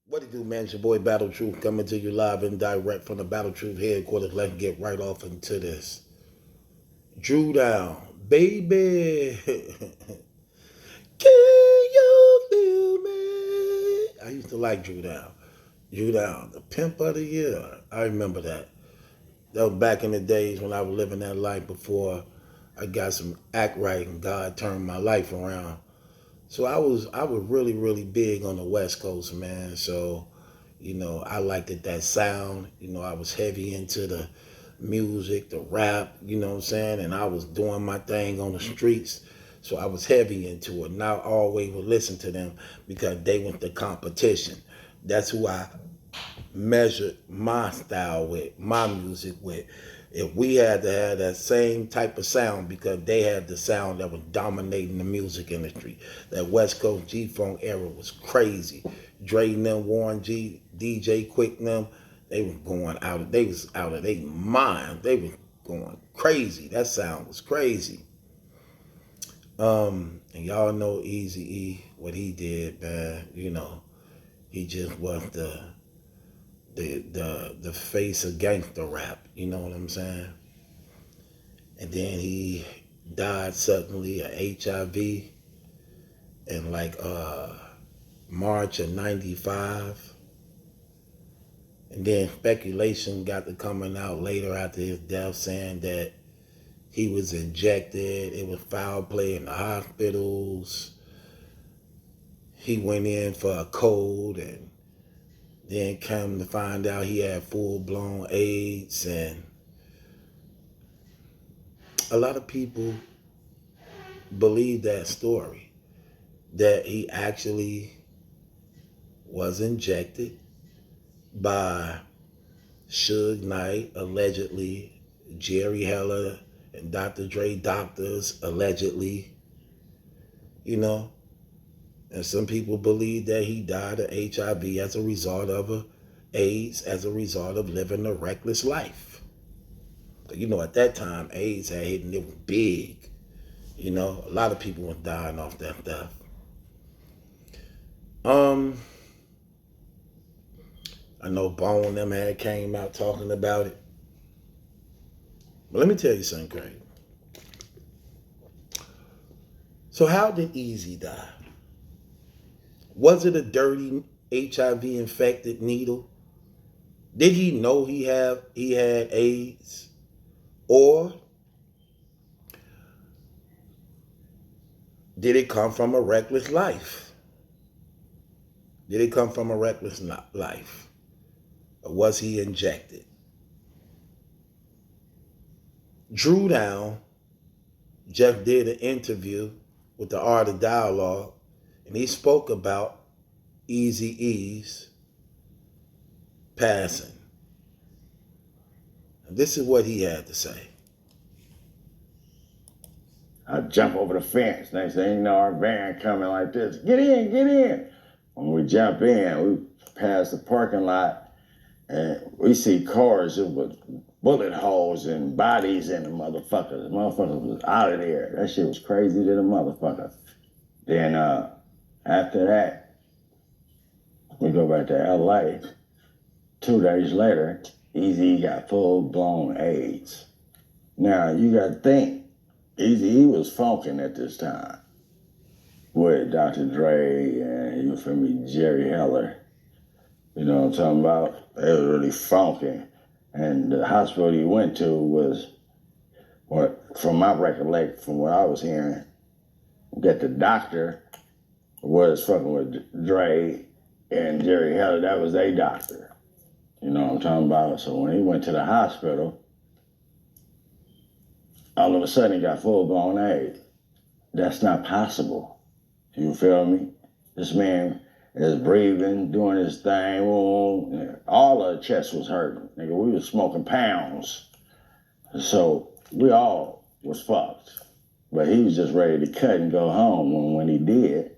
What it do, man? It's your boy Battle Truth coming to you live and direct from the Battle Truth headquarters. Let's get right off into this. Drew down, baby. Can you feel me? I used to like Drew Down. Drew Down, the pimp of the year. I remember that. That was back in the days when I was living that life before I got some act right and God turned my life around. So I was really big on the West Coast, man. So, I liked that sound. I was heavy into the music, the rap, you know what I'm saying? And I was doing my thing on the streets. So I was heavy into it. Not always would listen to them because they went the competition. That's who I measured my style with, my music with. If we had to have that same type of sound because they had the sound that was dominating the music industry. That West Coast G-Funk era was crazy. Dre and them, Warren G, DJ Quick and them, they was out of their mind. They was going crazy. That sound was crazy. And y'all know Eazy-E, what he did, man. He just was the face of gangster rap, you know what I'm saying? And then he died suddenly of HIV in like March of '95. And then speculation got to coming out later after his death saying that he was injected, it was foul play in the hospitals. He went in for a cold and then come to find out he had full-blown AIDS. And a lot of people believe that story, that he actually was injected by Suge Knight, allegedly, Jerry Heller and Dr. Dre doctors, allegedly, And some people believe that he died of HIV as a result of AIDS, as a result of living a reckless life. At that time, AIDS had hit and it was big. A lot of people were dying off that stuff. I know Bone and them had came out talking about it. But let me tell you something crazy. So how did Eazy die? Was it a dirty HIV infected needle? Did he know he had AIDS? Or did it come from a reckless life? Did it come from a reckless life? Or was he injected? Drew Down just did an interview with the Art of Dialogue, and he spoke about Eazy-E's passing. And this is what he had to say. I jump over the fence. Next thing you know, our van coming like this. Get in, get in. When we jump in, we pass the parking lot and we see cars with bullet holes and bodies in the motherfuckers. The motherfuckers was out of there. That shit was crazy to the motherfucker. Then after that, we go back to LA. 2 days later, Eazy got full-blown AIDS. Now, you got to think, Eazy was funking at this time with Dr. Dre and, you feel me, Jerry Heller. You know what I'm talking about? They was really funking. And the hospital he went to was, from my recollection, from what I was hearing, that the doctor was fucking with Dre and Jerry Heller. That was their doctor. You know what I'm talking about? So when he went to the hospital, all of a sudden he got full-blown AIDS. That's not possible. You feel me? This man is breathing, doing his thing. All of the chest was hurting. Nigga, we was smoking pounds. So we all was fucked. But he was just ready to cut and go home. When he did,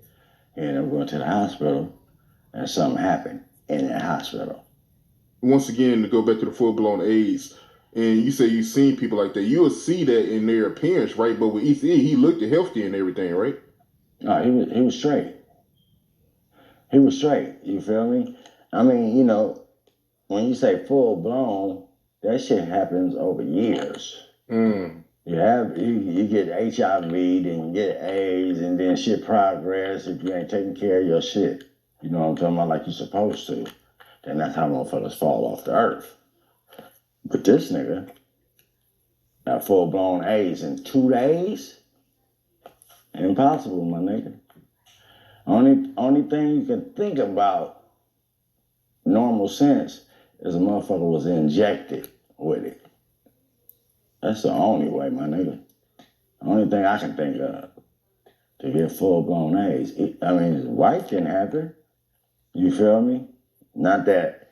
he ended up going to the hospital and something happened in the hospital. Once again, to go back to the full-blown AIDS, and you say you've seen people like that, you'll see that in their appearance, right? But with Eazy-E, he looked healthy and everything, right? No, he was straight. He was straight, you feel me? I mean, you know, when you say full blown, that shit happens over years. You get HIV, then you get AIDS, and then shit progress if you ain't taking care of your shit. You know what I'm talking about, like you're supposed to. Then that's how motherfuckers fall off the earth. But this nigga got full blown AIDS in 2 days? Impossible, my nigga. Only thing you can think about normal sense is a motherfucker was injected with it. That's the only way, my nigga. The only thing I can think of to get full blown AIDS. I mean, his wife didn't have it. You feel me? Not that,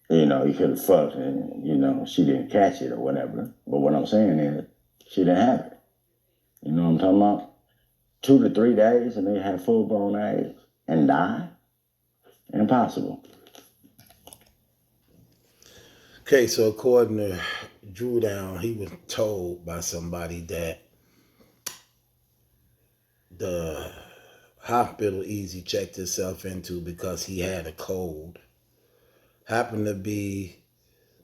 you know, he could have fucked and, you know, she didn't catch it or whatever. But what I'm saying is, she didn't have it. You know what I'm talking about? 2 to 3 days and they had full blown AIDS and die? Impossible. Okay, so according to Drew Down, he was told by somebody that the hospital Eazy checked himself into because he had a cold happened to be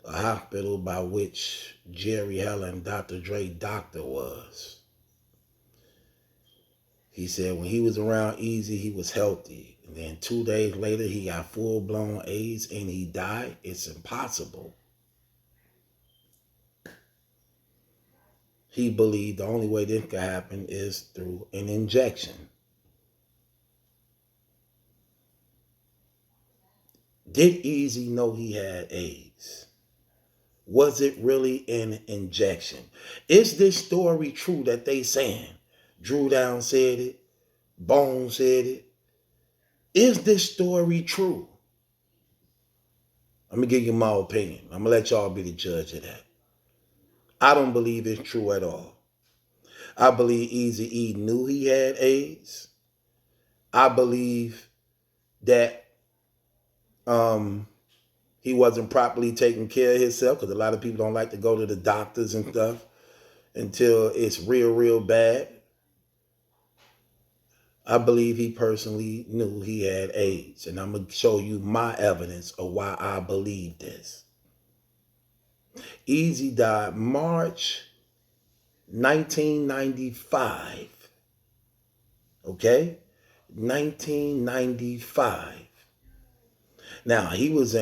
a hospital by which Jerry Helen, Dr. Dre doctor was. He said when he was around Eazy, he was healthy. And then 2 days later, he got full-blown AIDS and he died. It's impossible. He believed the only way this could happen is through an injection. Did Eazy know he had AIDS? Was it really an injection? Is this story true that they saying? Drew Down said it. Bone said it. Is this story true? Let me give you my opinion. I'm going to let y'all be the judge of that. I don't believe it's true at all. I believe Eazy-E knew he had AIDS. I believe that he wasn't properly taking care of himself because a lot of people don't like to go to the doctors and stuff until it's real, real bad. I believe he personally knew he had AIDS. And I'm going to show you my evidence of why I believe this. Eazy died March 1995. Okay? 1995. Now, he was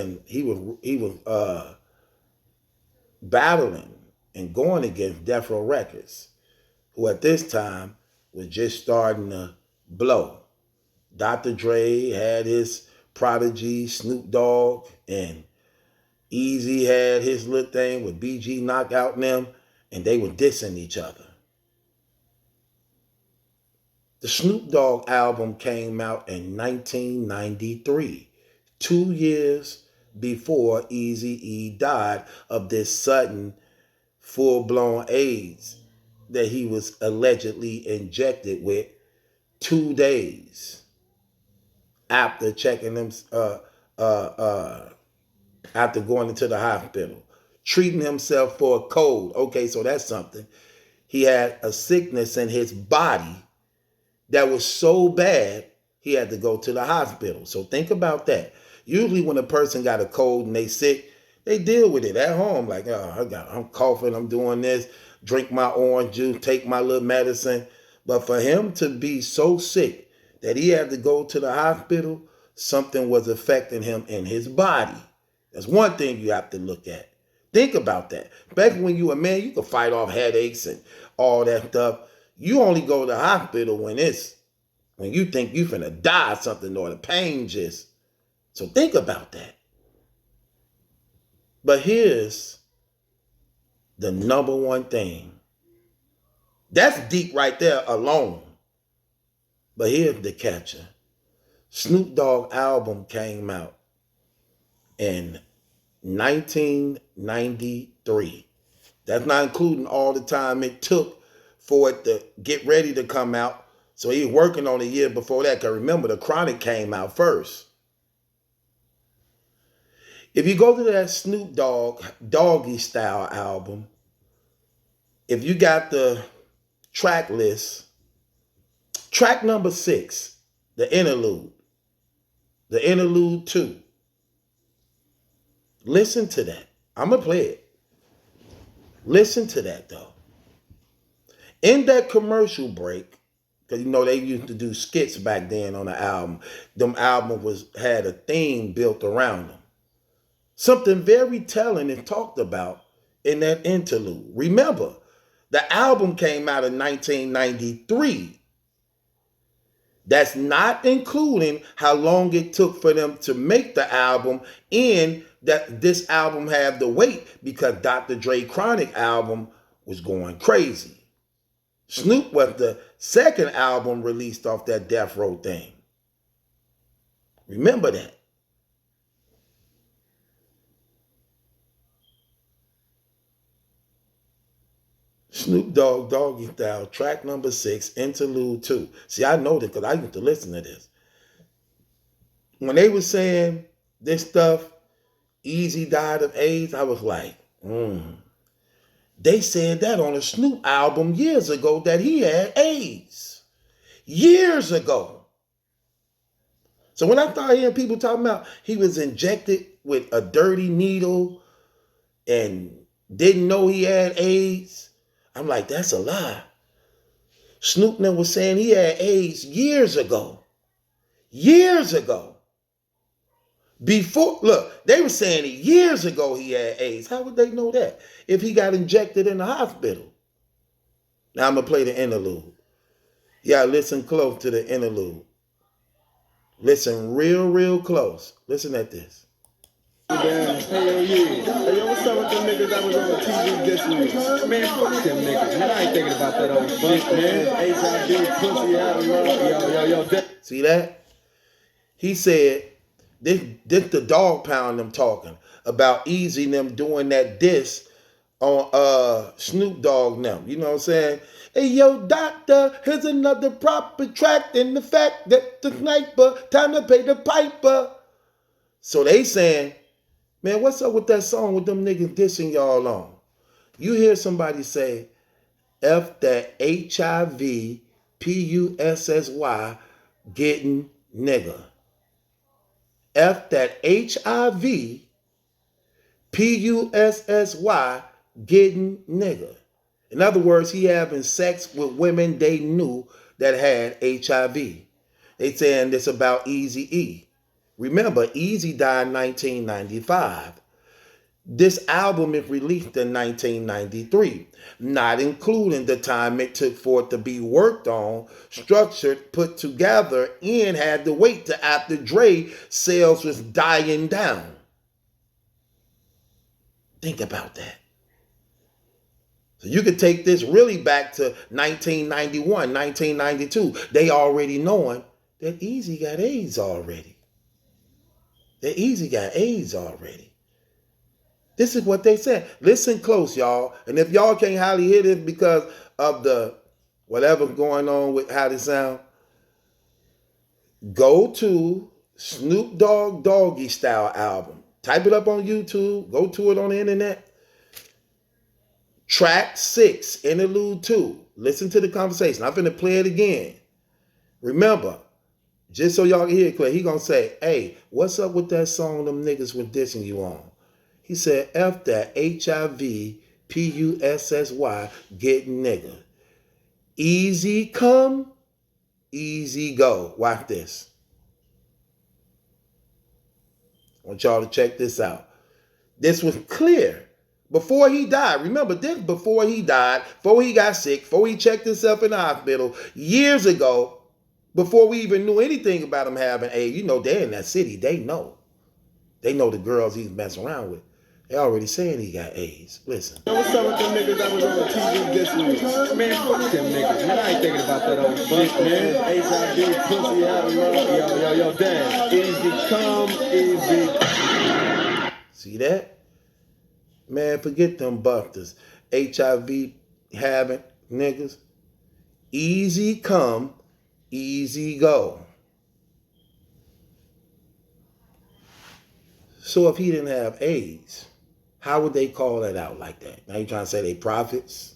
battling and going against Death Row Records, who at this time was just starting to blow. Dr. Dre had his prodigy, Snoop Dogg, and Eazy had his little thing with BG Knockout and them, and they were dissing each other. The Snoop Dogg album came out in 1993, 2 years before Eazy-E died of this sudden full-blown AIDS that he was allegedly injected with 2 days after checking them, after going into the hospital, treating himself for a cold. Okay, so that's something. He had a sickness in his body that was so bad, he had to go to the hospital. So think about that. Usually when a person got a cold and they sick, they deal with it at home. Like, oh, I'm coughing, I'm doing this, drink my orange juice, take my little medicine. But for him to be so sick that he had to go to the hospital, something was affecting him in his body. That's one thing you have to look at. Think about that. Back when you were a man, you could fight off headaches and all that stuff. You only go to the hospital when you think you finna die or something or the pain just. So think about that. But here's the number one thing. That's deep right there alone. But here's the catcher. Snoop Dogg album came out in 1993. That's not including all the time it took for it to get ready to come out. So he was working on a year before that. Because remember, The Chronic came out first. If you go to that Snoop Dogg Doggy Style album, if you got the track list, track number 6, the interlude, The interlude 2. Listen to that. I'm going to play it. Listen to that, though. In that commercial break, because you know they used to do skits back then on the album. Them albums had a theme built around them. Something very telling is talked about in that interlude. Remember, the album came out in 1993. That's not including how long it took for them to make the album, and that this album had the weight because Dr. Dre Chronic album was going crazy. Snoop was the second album released off that Death Row thing. Remember that. Snoop Dogg Doggy Style, track number 6, interlude 2. See, I know this because I used to listen to this. When they were saying this stuff, Eazy died of AIDS, I was like, They said that on a Snoop album years ago that he had AIDS. Years ago. So when I started hearing people talking about he was injected with a dirty needle and didn't know he had AIDS, I'm like, that's a lie. Snoop was saying he had AIDS years ago. Years ago. Before, look, they were saying it years ago he had AIDS. How would they know that if he got injected in the hospital? Now I'm going to play the interlude. Yeah, listen close to the interlude. Listen real close. Listen at this. Hey, yo, what's up with them niggas that was on the TV this week? Man, fuck them niggas. Man, I ain't thinking about that old shit, man. HIV, pussy out of love. Yo. See that? He said, this the dog pound them talking about Eazy them doing that diss on Snoop Dogg them. You know what I'm saying? Hey, yo, doctor, here's another proper track in the fact that the sniper, time to pay the piper. So they saying, man, what's up with that song with them niggas dissing y'all on? You hear somebody say, F that HIV, PUSSY, getting nigga. F that HIV, PUSSY, getting nigga. In other words, he having sex with women they knew that had HIV. They saying this about Eazy-E. Remember, Eazy died in 1995. This album is released in 1993, not including the time it took for it to be worked on, structured, put together, and had to wait till after Dre sales was dying down. Think about that. So you could take this really back to 1991, 1992. They already knowing that Eazy got AIDS already. That Eazy got AIDS already. This is what they said. Listen close, y'all. And if y'all can't hardly hear this because of the whatever going on with how they sound, go to Snoop Dogg Doggy Style album. Type it up on YouTube. Go to it on the internet. Track 6, interlude 2. Listen to the conversation. I'm finna play it again. Remember, just so y'all can hear it clear, he gonna say, hey, what's up with that song them niggas were dissing you on? He said, F that HIV, PUSSY, getting nigga. Easy come, easy go. Watch this. I want y'all to check this out. This was clear. Before he died, remember this before he died, before he got sick, before he checked himself in the hospital, years ago, before we even knew anything about him having AIDS. You know, they're in that city. They know. They know the girls he's messing around with. They already saying he got AIDS. Listen. Yo, what's up with them niggas that was on the TV this week? Man, fuck them niggas. Man, I ain't thinking about that old shit, man. HIV, pussy out of love. Yo, damn. Easy come, easy. See that? Man, forget them bufters. HIV having niggas. Easy come, easy go. So if he didn't have AIDS, how would they call that out like that? Now you trying to say they prophets?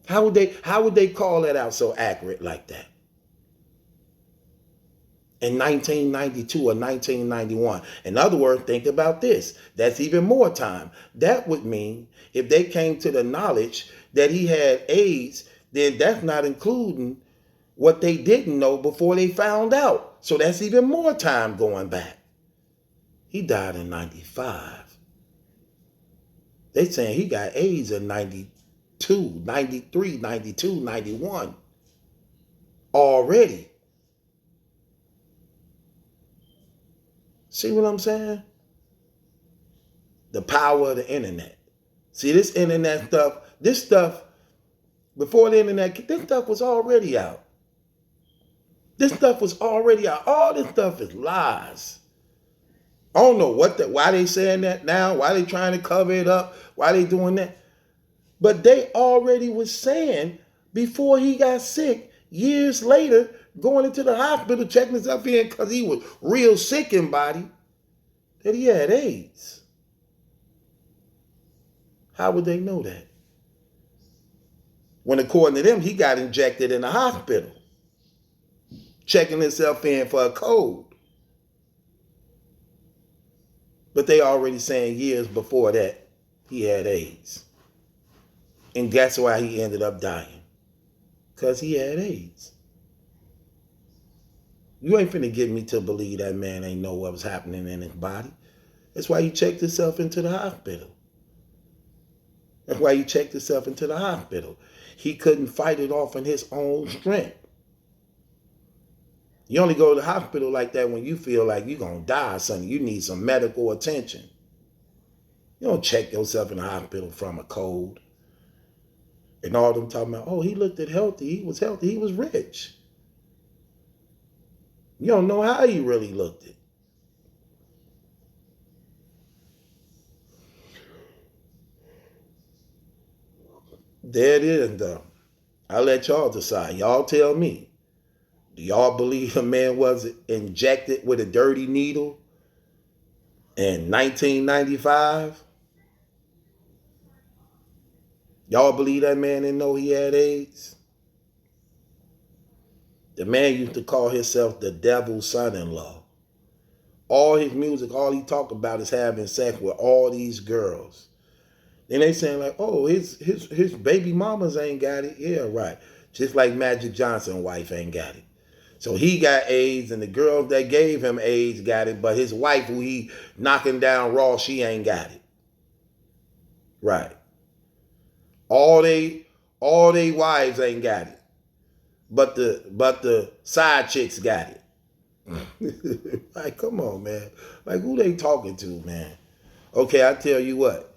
How would they call that out so accurate like that? in 1992 or 1991. In other words, think about this. That's even more time. That would mean if they came to the knowledge that he had AIDS, then that's not including what they didn't know before they found out. So that's even more time going back. He died in 95. They saying he got AIDS in 92, 93, 92, 91 already. See what I'm saying? The power of the internet. See, this internet stuff, before the internet, this stuff was already out. This stuff was already out. All this stuff is lies. I don't know why they saying that now, why they trying to cover it up, why they doing that. But they already was saying before he got sick, years later, going into the hospital, checking himself in because he was real sick in body, that he had AIDS. How would they know that? When according to them, he got injected in the hospital, checking himself in for a cold. But they already saying years before that he had AIDS. And that's why he ended up dying. Because he had AIDS. You ain't finna get me to believe that man ain't know what was happening in his body. That's why he checked himself into the hospital. That's why he checked himself into the hospital. He couldn't fight it off in his own strength. You only go to the hospital like that when you feel like you're going to die or something. You need some medical attention. You don't check yourself in the hospital from a cold. And all them talking about, oh, he looked healthy. He was healthy. He was rich. You don't know how he really looked it. There it is, though. I'll let y'all decide. Y'all tell me. Do y'all believe a man was injected with a dirty needle in 1995? Y'all believe that man didn't know he had AIDS? The man used to call himself the devil's son-in-law. All his music, all he talked about is having sex with all these girls. Then they saying like, oh, his baby mamas ain't got it. Yeah, right. Just like Magic Johnson's wife ain't got it. So he got AIDS, and the girls that gave him AIDS got it, but his wife, who he knocking down raw, she ain't got it. Right. All they wives ain't got it, but the side chicks got it. Like, come on, man. Like, who they talking to, man? Okay, I tell you what,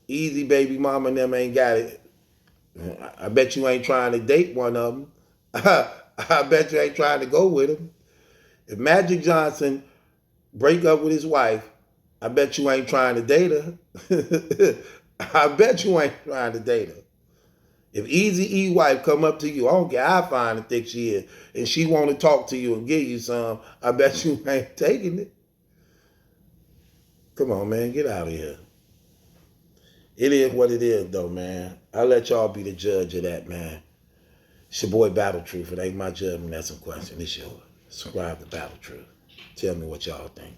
Eazy baby mama and them ain't got it. I bet you ain't trying to date one of them. I bet you ain't trying to go with him. If Magic Johnson break up with his wife, I bet you ain't trying to date her. I bet you ain't trying to date her. If Eazy-E wife come up to you, I don't care how fine and thick she is, and she want to talk to you and give you some, I bet you ain't taking it. Come on, man, get out of here. It is what it is, though, man. I'll let y'all be the judge of that, man. It's your boy Battle Truth. It ain't my judgment. That's some question. It's yours. Subscribe to Battle Truth. Tell me what y'all think.